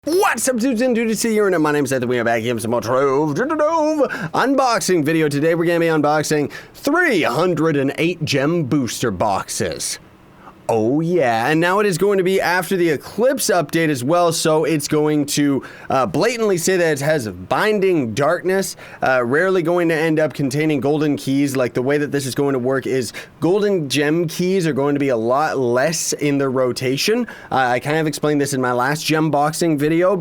What's up, dudes and dudes here, and my name's Ethan. We are back here with some more Trove unboxing video. Today we're going to be unboxing 308 gem booster boxes. Oh yeah, and now it is going to be after the Eclipse update as well, so it's going to blatantly say that it has binding darkness, rarely going to end up containing golden keys. Like, the way that this is going to work is golden gem keys are going to be a lot less in the rotation. I kind of explained this in my last gem boxing video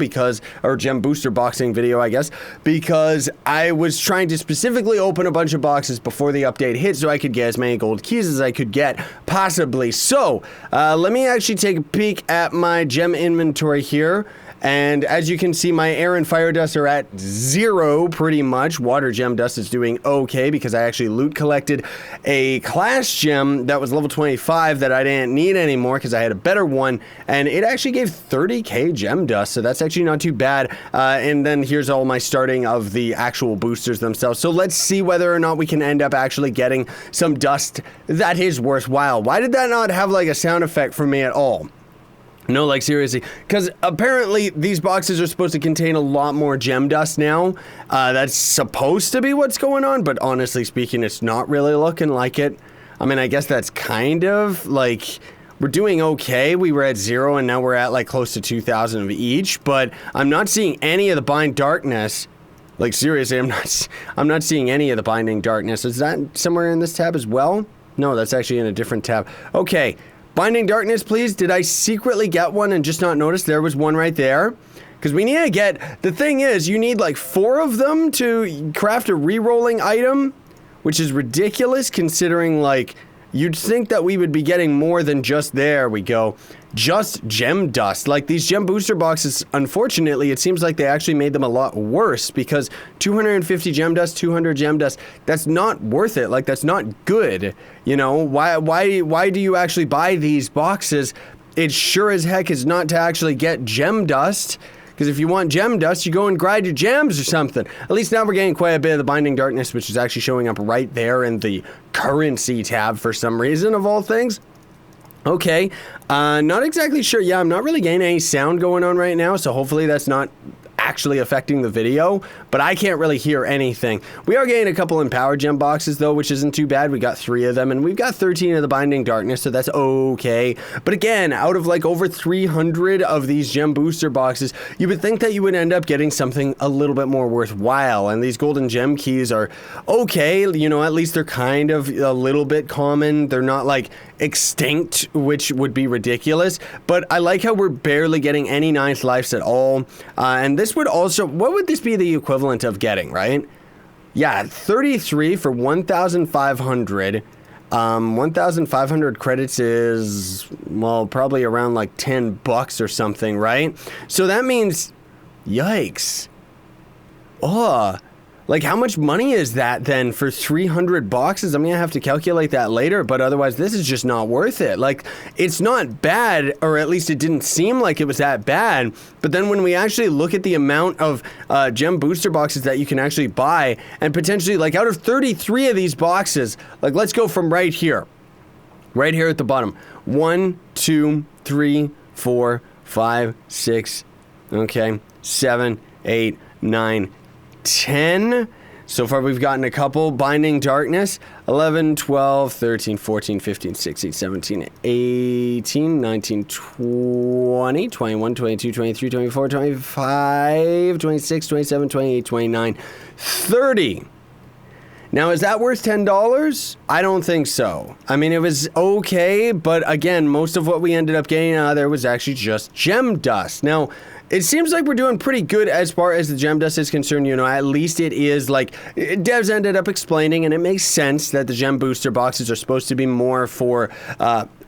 or gem booster boxing video, I guess, because I was trying to specifically open a bunch of boxes before the update hit so I could get as many gold keys as I could get, possibly. So, let me actually take a peek at my gem inventory here. And as you can see, my air and fire dust are at 0 pretty much. Water gem dust is doing okay because I actually loot collected a class gem that was level 25 that I didn't need anymore because I had a better one. And it actually gave 30k gem dust, so that's actually not too bad. And then here's all my starting of the actual boosters themselves. So let's see whether or not we can end up actually getting some dust that is worthwhile. Why did that not have like a sound effect for me at all? No, like, seriously, because apparently these boxes are supposed to contain a lot more gem dust now. That's supposed to be what's going on, but honestly speaking, it's not really looking like it. I mean, I guess that's kind of, like, we're doing okay. We were at 0, and now we're at, like, close to 2,000 of each, but I'm not seeing any of the bind darkness. Like, seriously, I'm not seeing any of the binding darkness. Is that somewhere in this tab as well? No, that's actually in a different tab. Okay. Binding darkness, please. Did I secretly get one and just not notice there was one right there? Because we need to get... The thing is, you need like 4 of them to craft a re-rolling item, which is ridiculous considering, like, you'd think that we would be getting more than just... There we go. Just gem dust. Like, these gem booster boxes, unfortunately, it seems like they actually made them a lot worse because 250 gem dust, 200 gem dust, that's not worth it. Like, that's not good. You know, why do you actually buy these boxes? It sure as heck is not to actually get gem dust. Because if you want gem dust, you go and grind your gems or something. At least now we're getting quite a bit of the binding darkness, which is actually showing up right there in the currency tab for some reason, of all things. Okay, not exactly sure. Yeah, I'm not really getting any sound going on right now, so hopefully that's not actually affecting the video, but I can't really hear anything. We are getting a couple empowered gem boxes though, which isn't too bad. We got 3 of them, and we've got 13 of the binding darkness, so that's okay. But again, out of like over 300 of these gem booster boxes, you would think that you would end up getting something a little bit more worthwhile, and these golden gem keys are okay. You know, at least they're kind of a little bit common. They're not like extinct, which would be ridiculous, but I like how we're barely getting any 9th lives at all. And this would also, what would this be the equivalent of getting, right? Yeah, 33 for 1,500. 1,500 credits is, well, probably around like 10 bucks or something, right? So that means, yikes. Oh, like, how much money is that then for 300 boxes? I'm gonna have to calculate that later, but otherwise this is just not worth it. Like, it's not bad, or at least it didn't seem like it was that bad, but then when we actually look at the amount of gem booster boxes that you can actually buy, and potentially, like, out of 33 of these boxes, like, let's go from right here at the bottom. 1, 2, 3, 4, 5, 6, okay, 7, 8, 9, 10. So far we've gotten a couple. Binding darkness, 11, 12, 13, 14, 15, 16, 17, 18, 19, 20, 21, 22, 23, 24, 25, 26, 27, 28, 29, 30. Now, is that worth $10? I don't think so. I mean, it was okay, but again, most of what we ended up getting out of there was actually just gem dust. Now, it seems like we're doing pretty good as far as the gem dust is concerned. You know, at least it is like, devs ended up explaining, and it makes sense that the gem booster boxes are supposed to be more for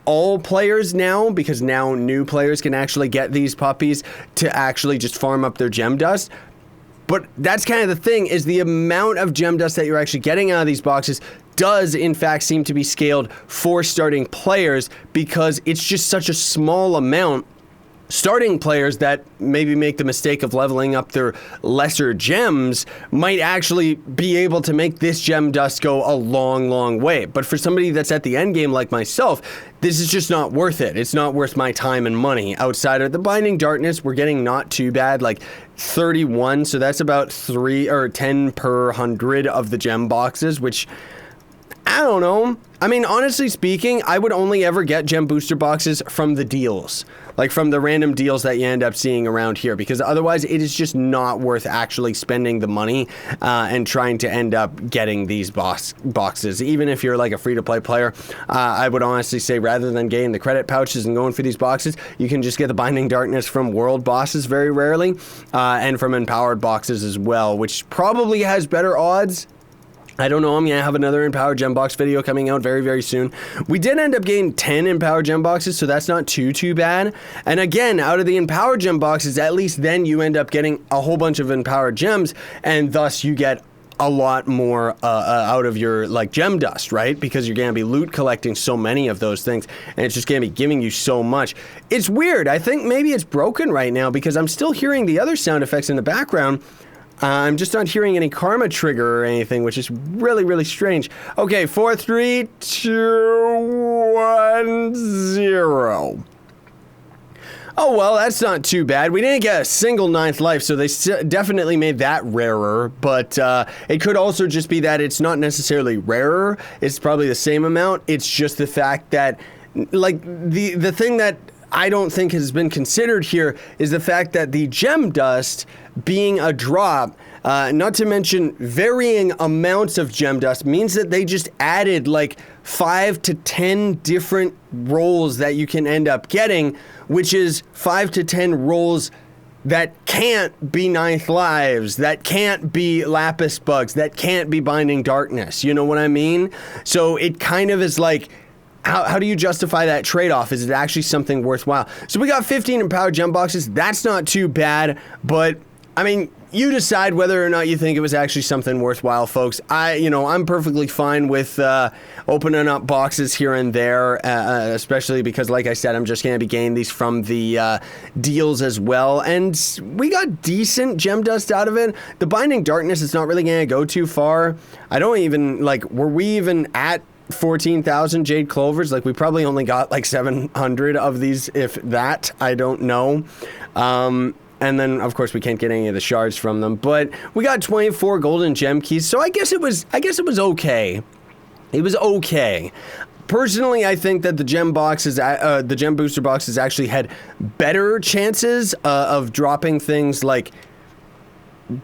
all players now, because now new players can actually get these puppies to actually just farm up their gem dust. But that's kind of the thing, is the amount of gem dust that you're actually getting out of these boxes does in fact seem to be scaled for starting players, because it's just such a small amount starting players that maybe make the mistake of leveling up their lesser gems might actually be able to make this gem dust go a long, long way. But for somebody that's at the end game like myself, this is just not worth it. It's not worth my time and money. Outside of the Binding Darkness, we're getting not too bad, like 31. So that's about 3 or 10 per 100 of the gem boxes, which I don't know. I mean, honestly speaking, I would only ever get gem booster boxes from the deals, like from the random deals that you end up seeing around here, because otherwise it is just not worth actually spending the money and trying to end up getting these boxes. Even if you're like a free-to-play player, I would honestly say rather than getting the credit pouches and going for these boxes, you can just get the Binding Darkness from world bosses very rarely, and from empowered boxes as well, which probably has better odds. I don't know, I'm going to have another Empowered Gem Box video coming out very, very soon. We did end up getting 10 Empowered Gem Boxes, so that's not too bad. And again, out of the Empowered Gem Boxes, at least then you end up getting a whole bunch of Empowered Gems, and thus you get a lot more out of your like gem dust, right? Because you're going to be loot collecting so many of those things, and it's just going to be giving you so much. It's weird. I think maybe it's broken right now because I'm still hearing the other sound effects in the background. I'm just not hearing any karma trigger or anything, which is really, really strange. Okay, 4, 3, 2, 1, 0. Oh, well, that's not too bad. We didn't get a single 9th life, so they definitely made that rarer, but it could also just be that it's not necessarily rarer. It's probably the same amount. It's just the fact that, like, the thing that I don't think has been considered here is the fact that the gem dust being a drop, not to mention varying amounts of gem dust, means that they just added like 5 to 10 different rolls that you can end up getting, which is 5 to 10 rolls that can't be 9th lives, that can't be lapis bugs, that can't be Binding Darkness. You know what I mean? So it kind of is like, how do you justify that trade-off? Is it actually something worthwhile? So we got 15 Empowered Gem Boxes. That's not too bad, but I mean, you decide whether or not you think it was actually something worthwhile, folks. I'm perfectly fine with opening up boxes here and there, especially because, like I said, I'm just going to be getting these from the deals as well. And we got decent gem dust out of it. The Binding Darkness is not really going to go too far. I don't even, like, were we even at 14,000 Jade Clovers? Like, we probably only got like 700 of these, if that. I don't know. And then, of course, we can't get any of the shards from them. But we got 24 golden gem keys, so I guess it was okay. It was okay. Personally, I think that the gem boxes, the gem booster boxes, actually had better chances of dropping things like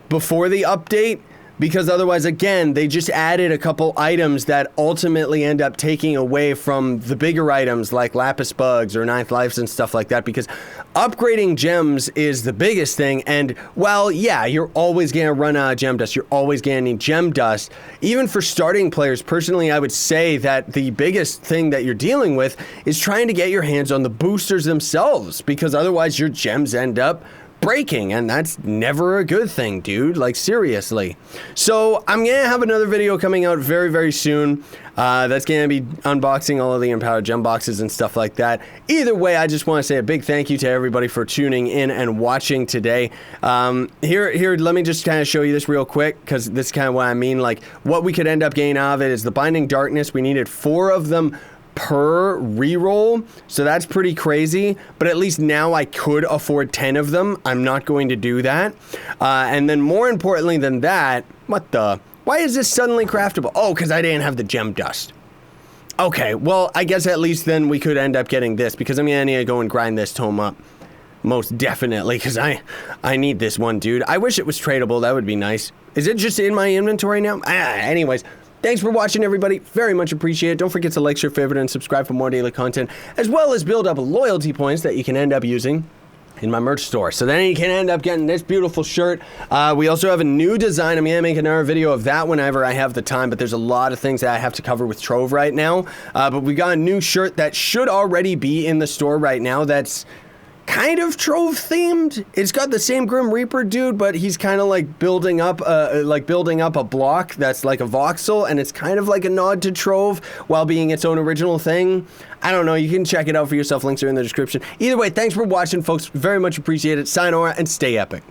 before the update. Because otherwise, again, they just added a couple items that ultimately end up taking away from the bigger items like lapis bugs or 9th lives and stuff like that. Because upgrading gems is the biggest thing. And while, yeah, you're always going to run out of gem dust, you're always going to need gem dust. Even for starting players, personally, I would say that the biggest thing that you're dealing with is trying to get your hands on the boosters themselves. Because otherwise, your gems end up breaking, and that's never a good thing, dude. Like, seriously. So I'm gonna have another video coming out very, very soon. That's gonna be unboxing all of the Empowered Gem Boxes and stuff like that. Either way, I just want to say a big thank you to everybody for tuning in and watching today. Here, let me just kind of show you this real quick, because this is kind of what I mean. Like, what we could end up getting out of it is the Binding Darkness. We needed 4 of them per reroll, so that's pretty crazy, but at least now I could afford 10 of them. I'm not going to do that. And then more importantly than that, why is this suddenly craftable? Oh, because I didn't have the gem dust. Okay, well, I guess at least then we could end up getting this, because I'm gonna need to go and grind this tome up. Most definitely, because I need this one, dude. I wish it was tradable. That would be nice. Is it just in my inventory now? Anyways, thanks for watching, everybody. Very much appreciate it. Don't forget to like, share, favorite, and subscribe for more daily content, as well as build up loyalty points that you can end up using in my merch store. So then you can end up getting this beautiful shirt. We also have a new design. I'm gonna make another video of that whenever I have the time, but there's a lot of things that I have to cover with Trove right now. But we got a new shirt that should already be in the store right now. That's kind of Trove themed. It's got the same Grim Reaper dude, but he's kind of like building up a block that's like a voxel, and it's kind of like a nod to Trove while being its own original thing. I don't know. You can check it out for yourself. Links are in the description. Either way, thanks for watching, folks. Very much appreciate it. Sayonara and stay epic.